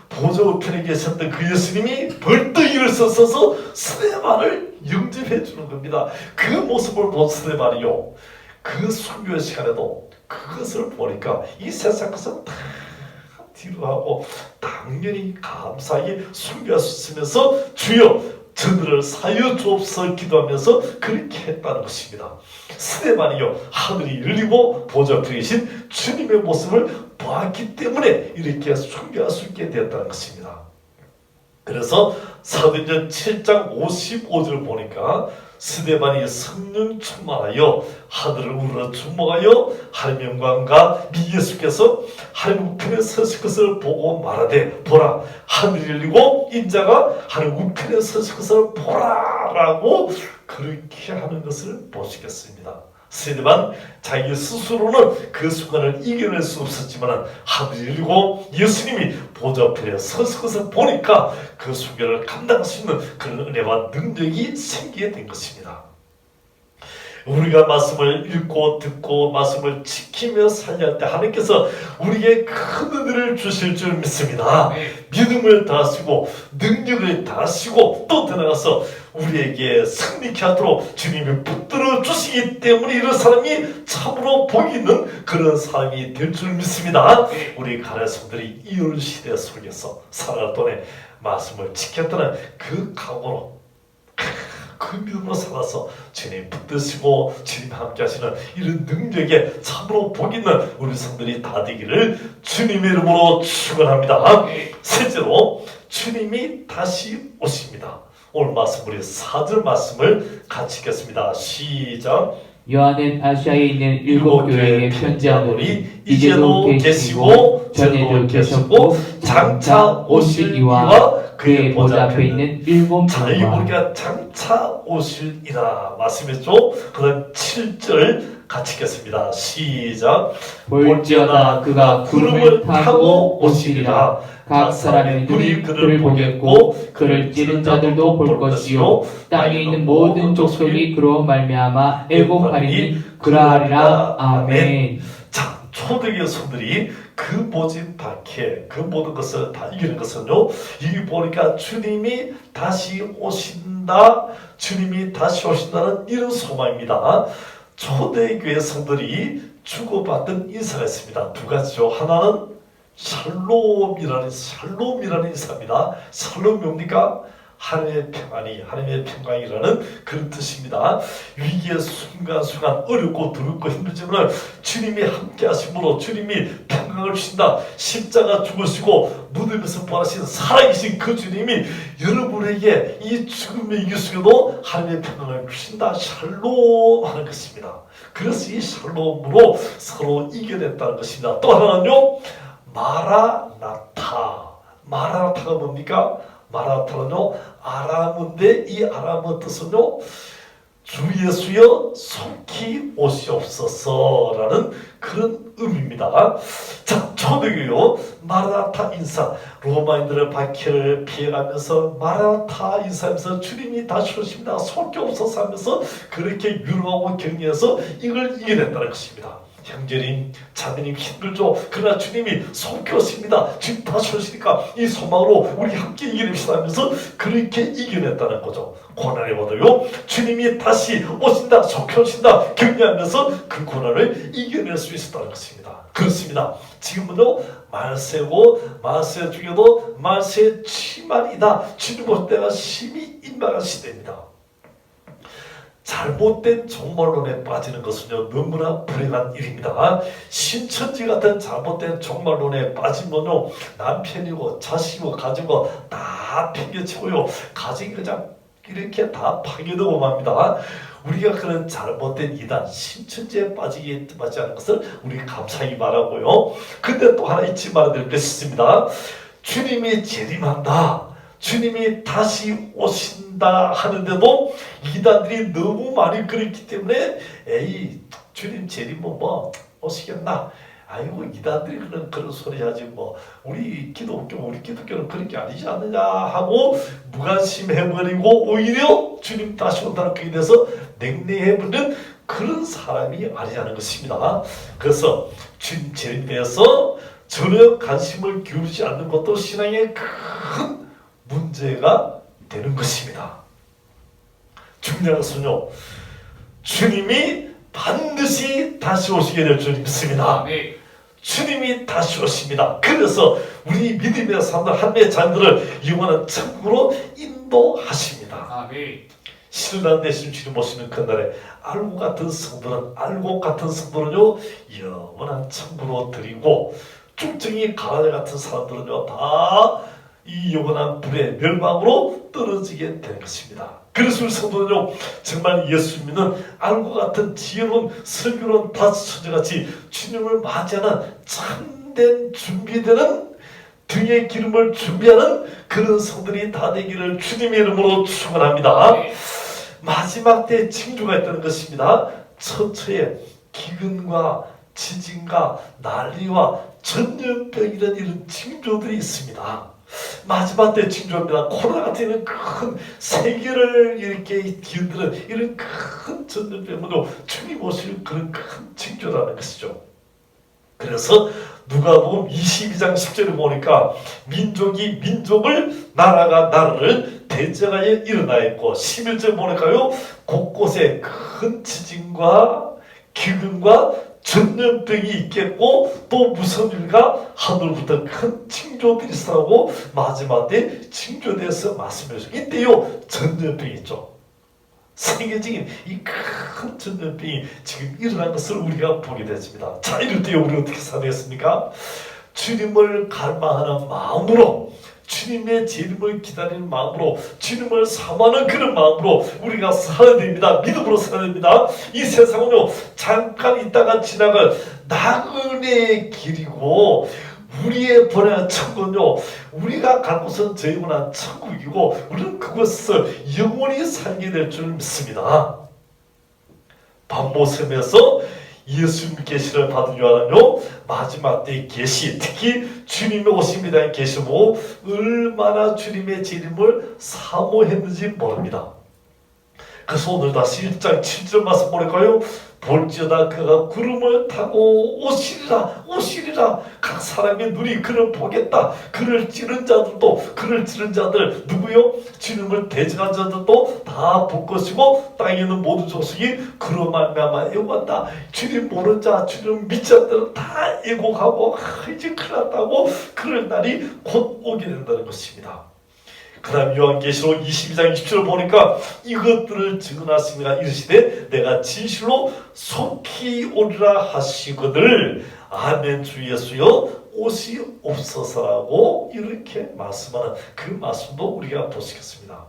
보좌 우편에 계셨던 그 예수님이 벌떡 일어서서 스데반을 영접해 주는 겁니다. 그 모습을 본 스데반이요, 그 순교의 시간에도 그것을 보니까 이 세상 것은 다 뒤로 하고 당연히 감사하게 순교할 수 있으면서 주여 저들을 사여 주옵소서 기도하면서 그렇게 했다는 것입니다. 스데반이요, 하늘이 열리고 보좌 앞에 계신 주님의 모습을 보았기 때문에 이렇게 순교할 수 있게 되었다는 것입니다. 그래서 사도행전 7장 55절 보니까 스데반이 성령 충만하여 하늘을 우러러 주목하여 하나님의 영광과 미 예수께서 하나님 우편에 서실 것을 보고 말하되 보라 하늘이 열리고 인자가 하나님 우편에 서실 것을 보라라고 그렇게 하는 것을 보시겠습니다. 스데반 자기 스스로는 그 순간을 이겨낼 수 없었지만 하늘이 열리고 예수님이 보좌 앞에 서실 것을 보니까 그 순간을 감당할 수 있는 그런 은혜와 능력이 생기게 된 것입니다. 우리가 말씀을 읽고 듣고 말씀을 지키며 살려야 할 때 하나님께서 우리에게 큰 은혜를 주실 줄 믿습니다. 믿음을 다하시고 능력을 다하시고 또 더 나아가서 우리에게 승리케 하도록 주님이 붙들어 주시기 때문에 이런 사람이 참으로 복이 있는 그런 사람이 될 줄 믿습니다. 우리 가나안 성들이 이런 시대 속에서 살아갈 동안에 말씀을 지켰다는 그 각오로 그 믿음으로 살아서 주님 붙드시고 주님 함께 하시는 이런 능력에 참으로 복 있는 우리 성들이 다 되기를 주님의 이름으로 축원합니다. 셋째로 주님이 다시 오십니다. 오늘 말씀 우리 4절 말씀을 같이 읽겠습니다. 시작. 요한은 아시아에 있는 일곱 교회에 편지하노니 이제도 계시고 전에도 계셨고 장차 오실 이와 그의 보좌 앞에 있는 일곱 자, 이 우리가 장차 오실이라 말씀했죠. 그 다음 7절 같이 읽겠습니다. 시작. 볼지어다 그가 구름을 타고 오시리라. 각 사람의 눈이 그를 보겠고 그를 찌른 자들도 볼 것이요 땅에 있는 모든 족속이 그로 말미암아 애곡하리니 그러하리라. 아멘. 자, 초대교회 성들이 그 모진 박해, 그 모든 것을 다 이기는 것은요, 여기 보니까 주님이 다시 오신다, 주님이 다시 오신다는 이런 소망입니다. 초대교회 성들이 주고받은 인사가 있습니다. 두 가지죠. 하나는 샬롬이라는 인사입니다. 샬롬이 뭡니까? 하나님의 평안이, 하나님의 평강이라는 그런 뜻입니다. 위기의 순간순간 어렵고 두렵고 힘들지만 주님이 함께 하심으로 주님이 평강을 주신다. 십자가 죽으시고 무덤에서 부활하신 살아계신 그 주님이 여러분에게 이 죽음의 위기 속에도 하나님의 평강을 주신다. 샬롬 하는 것입니다. 그래서 이 샬롬으로 서로 이겨냈다는 것입니다. 또 하나는요, 마라나타. 마라나타가 뭡니까? 마라타는요 아람어인데 이 아람어 뜻은요 주 예수여 속히 오시옵소서라는 그런 의미입니다. 자, 초대교요 마라나타 인사, 로마인들의 박해를 피해가면서 마라나타 인사하면서 주님이 다시 오십니다. 속히 오소서 하면서 그렇게 유로하고 격려해서 이걸 이겨냈다는 것입니다. 형제님, 자매님 힘들죠. 그러나 주님이 속히 오십니다. 주님 다시 오시니까 이 소망으로 우리 함께 이겨냅시다 하면서 그렇게 이겨냈다는 거죠. 고난에 받아요. 주님이 다시 오신다, 속히 오신다 격려하면서 그 고난을 이겨낼 수 있었다는 것입니다. 그렇습니다. 지금은요 말세고 말세 중에도 말세 치만이다. 주님 올 때가 심히 임박한 시대입니다. 잘못된 종말론에 빠지는 것은요 너무나 불행한 일입니다. 신천지 같은 잘못된 종말론에 빠지면요 남편이고 자식이고 가지고 다 팽개치고요 가정이 그냥 이렇게 다 파괴되고 맙니다. 우리가 그런 잘못된 이단 신천지에 빠지지 않은 것을 우리 감사히 말하고요. 근데 또 하나 잊지 말아야 될 것이 있습니다. 주님이 재림한다, 주님이 다시 오신다 하는데도 이단들이 너무 많이 그랬기 때문에 에이 주님 재림은 뭐 오시겠나, 아이고 이단들이 그런 소리 하지 뭐 우리 기독교는 그런 게 아니지 않느냐 하고 무관심해버리고 오히려 주님 다시 온다는 것에 대해서 냉랭해버리는 그런 사람이 아니라는 것입니다. 그래서 주님 재림에 대해서 전혀 관심을 기울이지 않는 것도 신앙의 큰 문제가 되는 것입니다. 중요한 것은요 주님이 반드시 다시 오시게 될 줄 믿습니다. 아멘. 주님이 다시 오십니다. 그래서 우리 믿음의 사람들 한미의 자녀들을 영원한 천국으로 인도하십니다. 아멘. 신랑 되신 주님 오시는 그날에 알고 같은 성도는요 영원한 천국으로 드리고 쭉정이 가라지 같은 사람들은요 다 이 영원한 불의 멸망으로 떨어지게 된 것입니다. 그래서 우리 성도는요 정말 예수 믿는 알고 같은 지혜로운 슬기로운 다스 천재같이 주님을 맞이하는 참된 준비되는 등의 기름을 준비하는 그런 성들이 다 되기를 주님의 이름으로 축원합니다. 마지막 때에 징조가 있다는 것입니다. 처처에 기근과 지진과 난리와 전염병이라는 이런 징조들이 있습니다. 마지막 때 징조입니다. 코로나 같은 이런 큰 세계를 이렇게 뒤흔드는 이런 큰 전염병으로 주님 오실 그런 큰 징조라는 것이죠. 그래서 누가복음 22장 10절을 보니까 민족이 민족을 나라가 나라를 대적하여 일어나 있고 11절 보니까요 곳곳에 큰 지진과 기근과 전염병이 있겠고 또 무슨 일과 하늘부터 큰 징조들이 있어하고 마지막 때 징조에 대해서 말씀해 주죠. 이때요 전염병이 있죠. 세계적인 이 큰 전염병이 지금 일어난 것을 우리가 보게 됐습니다. 자 이럴 때 우리 어떻게 살아야겠습니까? 주님을 갈망하는 마음으로 주님의 재림을 기다리는 마음으로 주님을 사모하는 그런 마음으로 우리가 살아야 됩니다. 믿음으로 살아야 됩니다. 이 세상은요 잠깐 있다가 지나갈 나그네의 길이고 우리의 보내는 천국은요 우리가 갈 곳은 저 영원한 천국이고 우리는 그것을 영원히 살게 될 줄 믿습니다. 반모섬에서 예수님 계시를 받은 요한은요 마지막 때의 계시 특히 주님의 오심에 대한 계시 보고 얼마나 주님의 재림을 사모했는지 모릅니다. 그래서 오늘 다시 1장 7절 말씀 보니까요 볼지어다 그가 구름을 타고 오시리라 각 사람의 눈이 그를 보겠다. 그를 찌른 자들 누구요? 주님을 대적한 자들도 다 볼 것이고 땅에 있는 모든 족속이 그로 말미암아 애고한다. 주님 모르는 자 주님 믿지 않는 자들은 다 애곡하고 이제 큰일 났다고 그럴 날이 곧 오게 된다는 것입니다. 그 다음 요한계시록 22장 20절을 보니까 이것들을 증언하시니가 이르시되 내가 진실로 속히 오리라 하시거늘 아멘 주 예수여 옷이 없어서라고 이렇게 말씀하는 그 말씀도 우리가 보시겠습니다.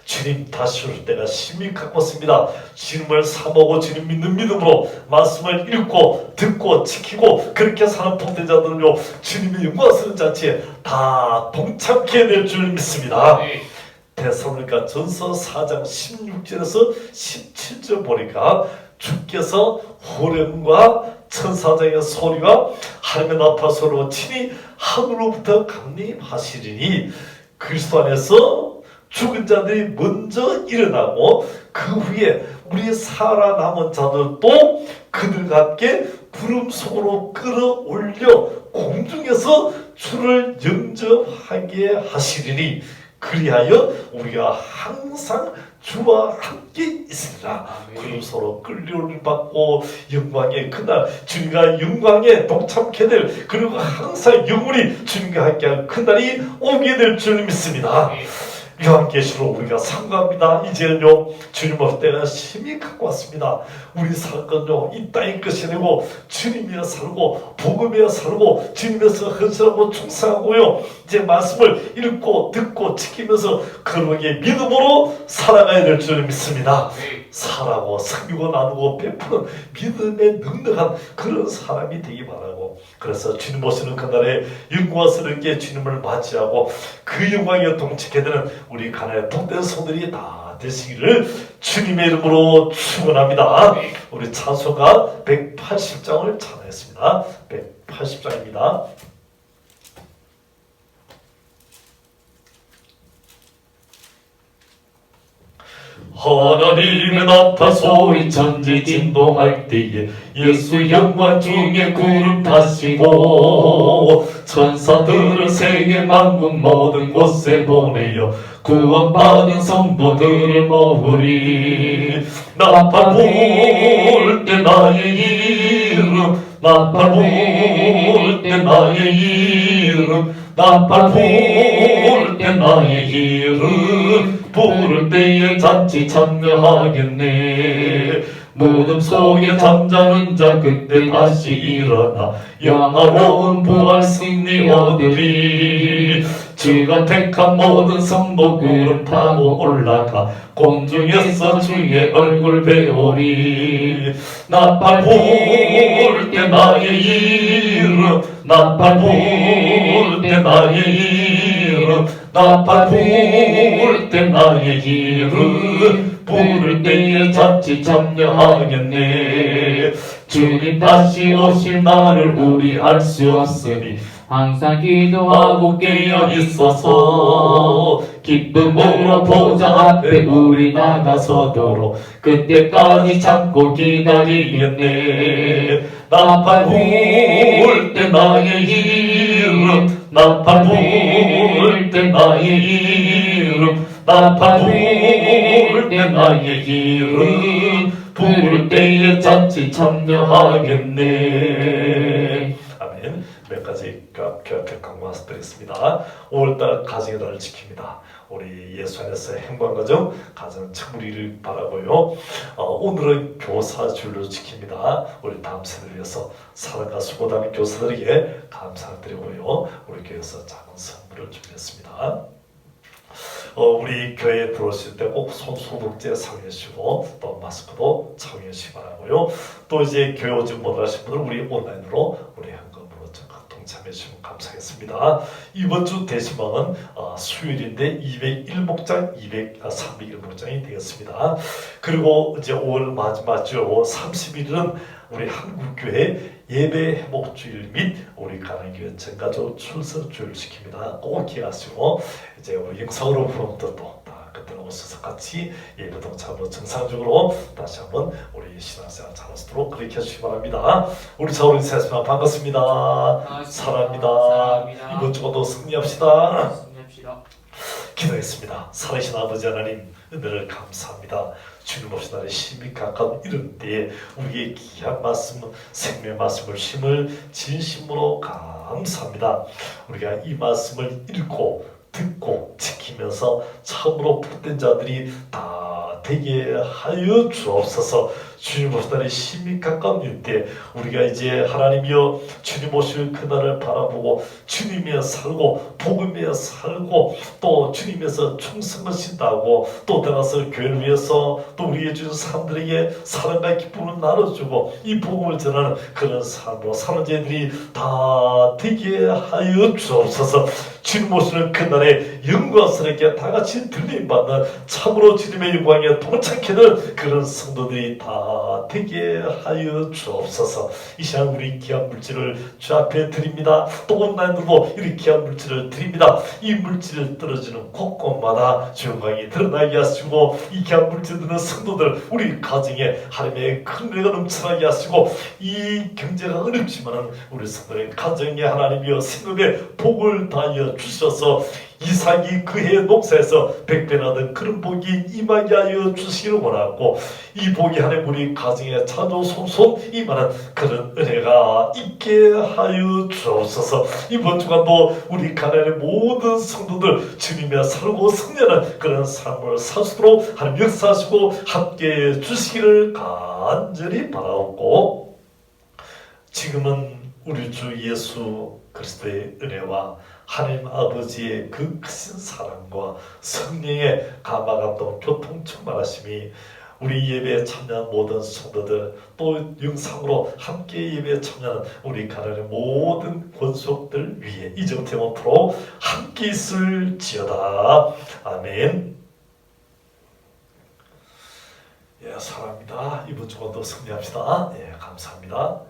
주님 다시 올 때가 심히 가깝습니다. 주님을 사모하고 주님 믿는 믿음으로 말씀을 읽고 듣고 지키고 그렇게 사는 복된 자들은요 주님의 영광스러운 잔치에 다 동참케 될 줄 믿습니다. 데살로니가 전서 4장 16절에서 17절 보니까 주께서 호렘과 천사장의 소리와 하나님의 나팔 소리로 친히 하늘로부터 강림하시리니 그리스도 안에서 죽은 자들이 먼저 일어나고 그 후에 우리 살아남은 자들도 그들과 함께 구름 속으로 끌어올려 공중에서 주를 영접하게 하시리니 그리하여 우리가 항상 주와 함께 있으리라. 구름 속으로 끌려올 받고 영광의 그날 주님과 영광에 동참케 될 그리고 항상 영원히 주님과 함께할 그날이 오게 될 줄 믿습니다. 요한계시로 우리가 상고합니다. 이제는요 주님 올 때가 심히 가까웠습니다. 우리 살건요 이 땅의 것이 아니고 주님이여 살고 복음이여 살고 주님에서 헌신하고 충성하고요 이제 말씀을 읽고 듣고 지키면서 그러게 믿음으로 살아가야 될 줄 믿습니다. 살아고 섬기고 나누고 베푸는 믿음의 능력한 그런 사람이 되기 바라고 그래서 주님 오시는 그날에 영광스럽게 주님을 맞이하고 그 영광에 동치게 되는 우리 가나의 복된 성들이 다 되시기를 주님의 이름으로 축원합니다. 우리 찬송가 180장을 찬양했습니다. 180장입니다. 하나님의 나팔 소리 천지 진동할 때에 예수 영광 중에 구름 타시고 천사들을 세계 만국 모든 곳에 보내어 구원받은 성도들을 모으리. 나팔 불 때 나의 이름 나팔 불 때 나의 이름 나팔 불 때 나의 이름 부를 때에 잔치 참여하겠네. 무덤 속에 잠자는 자 그때 다시 일어나 영화로운 부활 승리 얻으리. 주가 택한 모든 성도 구름 타고 올라가 공중에서 주의 얼굴 배우리. 나팔 불 때 나의 이름 나팔 불 때 나의 이름 나팔 불 때 나의 이름 부를 때에 잔치 참여하겠네. 주님 다시 오실 날을 우리 알 수 없으니 항상 기도하고 깨어 있어서 기쁨으로 보좌 앞에 우리 나가서도록 그때까지 참고 기다리겠네. 나팔 불 때 나의 이름 나팔 불 때 나의 이름 나팔 불 때 나의 이름 부를 때에 잔치 참여하겠네. 아멘. 몇 가지 교합 강구해서 드리겠습니다. 5월달 가정의 달을 지킵니다. 우리 예수 안에서 행복한 가정 청부리를 바라고요. 오늘은 교사주일로 지킵니다. 우리 다음 세대를 위해서 사랑과 수고하는 교사들에게 감사드리고요. 우리 교회에서 작은 선물을 준비했습니다. 우리 교회에 들어오실 때 꼭 손소독제 사용하시고 또 마스크도 착용하시기 바라고요. 또 이제 교회 오지 못하신 분들 우리 온라인으로 우리 현금으로 적극 동참해 주시면 감사하겠습니다. 이번 주 대시방은 수요일인데 201목장, 301목장이 되겠습니다. 그리고 이제 5월 마지막 주 30일은 우리 한국교회 예배 회복주일 및 우리 가난교회 전가족 출석주일 시킵니다. 꼭 기억하시고 이제 우리 영상으로 보는 것도 다 그때는 오셔서 같이 예배 동참으로 정상적으로 다시 한번 우리 신앙생활 잘하시도록 그렇게 해주시기 바랍니다. 우리 자우리 세스만 반갑습니다. 사랑합니다. 이번 주도 승리합시다. 기도했습니다. 살아계신 아버지 하나님 은혜를 감사합니다. 주님 없이 나를 심히 가까운 이런 때에 우리의 귀한 말씀, 생명의 말씀을 힘을 진심으로 감사합니다. 우리가 이 말씀을 읽고 듣고 지키면서 참으로 복된 자들이 다 되게 하여 주옵소서. 주님 오실 날이 심히 가까운 때 우리가 이제 하나님이여 주님 오실 그날을 바라보고 주님이여 살고 복음이여 살고 또 주님에서 충성하신다고 또 따라서 교회를 위해서 또 우리에게 주신 사람들에게 사랑과 기쁨을 나눠주고 이 복음을 전하는 그런 삶으로 사는 저희들이 다 되게 하여 주옵소서. 주님 오시는 그날에 영광스럽게 다 같이 들림받는 참으로 주님의 영광에 동참케 된 그런 성도들이 다 되게 하여 주옵소서. 이 시간 우리 귀한 물질을 주 앞에 드립니다. 또 온라인으로도 이렇게 귀한 물질을 드립니다. 이 물질을 떨어지는 곳곳마다 주 영광이 드러나게 하시고 이 귀한 물질 드는 성도들 우리 가정에 하나님의 큰 은혜가 넘쳐나게 하시고 이 경제가 어렵지만 우리 성도의 가정에 하나님이여 생업에 복을 다하여 주셔서 이삭이 그해 농사에서 백배나는 그런 복이 임하게 하여 주시기를 원하고 이 복이 하나님 우리 가정에 자주손손 임하는 그런 은혜가 있게 하여 주옵소서. 이번 주간도 우리 가나안의 모든 성도들 주님의 살고 승리하는 그런 삶을 살 수 있도록 하나님 역사하시고 함께해 주시기를 간절히 바라옵고 지금은 우리 주 예수 그리스도의 은혜와 하나님 아버지의 그 크신 사랑과 성령의 감화감동 교통 충만하심이 우리 예배에 참여한 모든 성도들 또 영상으로 함께 예배에 참여하는 우리 가나안의 모든 권속들 위에 이제부터 영원토록 함께 있을지어다. 아멘. 예, 사랑합니다. 이번 주간도 승리합시다. 예, 감사합니다.